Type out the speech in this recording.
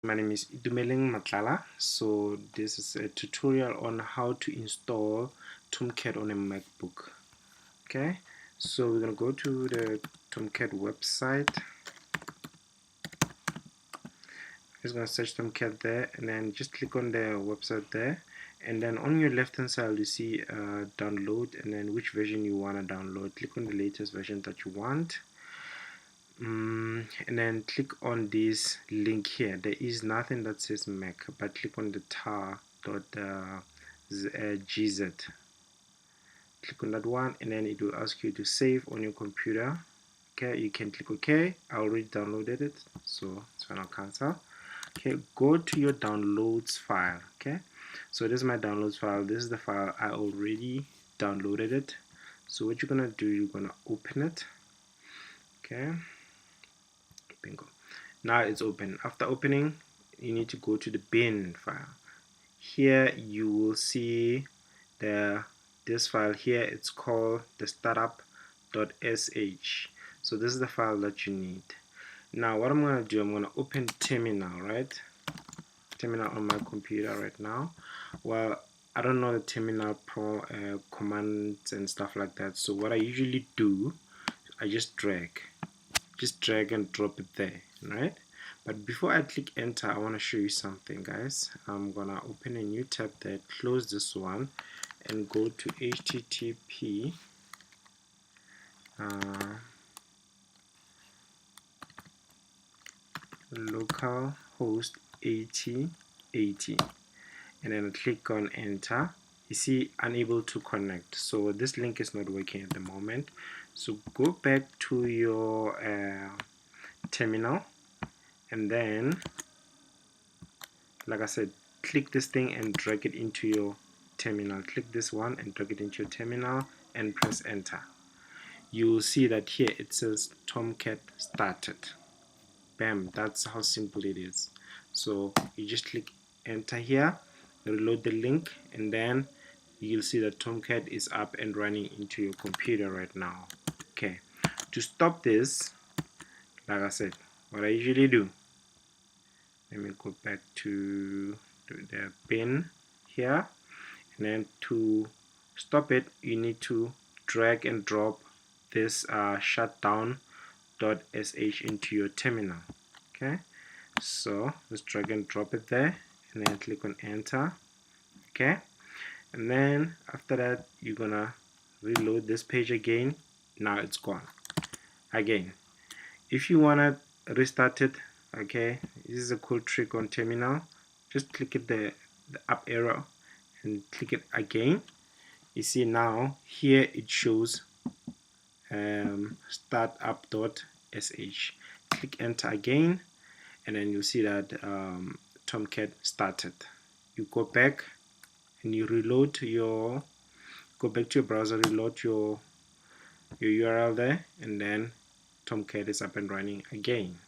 My name is Itumeleng Matlala. So this is a tutorial on how to install Tomcat on a MacBook. Okay, so we're gonna go to the Tomcat website. Just gonna search Tomcat there, and then just click on the website there, and then on your left hand side you see download, and then which version you want to download. Click on the latest version that you want. And then click on this link here. There is nothing that says Mac, but click on the tar.gz. Click on that one, and then it will ask you to save on your computer. Okay, you can click OK. I already downloaded it, so it's fine. I'll cancel. Okay, go to your downloads file. Okay, so this is my downloads file. This is the file I already downloaded it. So what you're gonna do, you're gonna open it. Okay, bingo. Now it's open. After opening, you need to go to the bin file. Here you will see this file here. It's called the startup.sh. So this is the file that you need. Now what I'm going to do, I'm going to open terminal, right? Terminal on my computer right now. Well, I don't know the terminal commands and stuff like that. So what I usually do, I just drag and drop it there, right? But before I click enter, I want to show you something, guys. I'm gonna open a new tab there, close this one, and go to http localhost 8080, and then click on enter. You see unable to connect, so this link is not working at the moment. So go back to your terminal, and then, like I said, click this thing and drag it into your terminal. Click this one and drag it into your terminal and press enter. You will see that here it says Tomcat started. Bam, that's how simple it is. So you just click enter here, reload the link, and then you'll see that Tomcat is up and running into your computer right now. Okay, to stop this, like I said, what I usually do, let me go back to the bin here, and then to stop it you need to drag and drop this shutdown.sh into your terminal. Okay, so let's drag and drop it there, and then click on enter. Okay, and then after that you're gonna reload this page again. Now it's gone again. If you wanna restart it, okay, this is a cool trick on terminal. Just click it the up arrow and click it again. You see now here it shows startup.sh. Click enter again, and then you'll see that Tomcat started. You go back and you reload your, go back to your browser, reload your URL there, and then Tomcat is up and running again.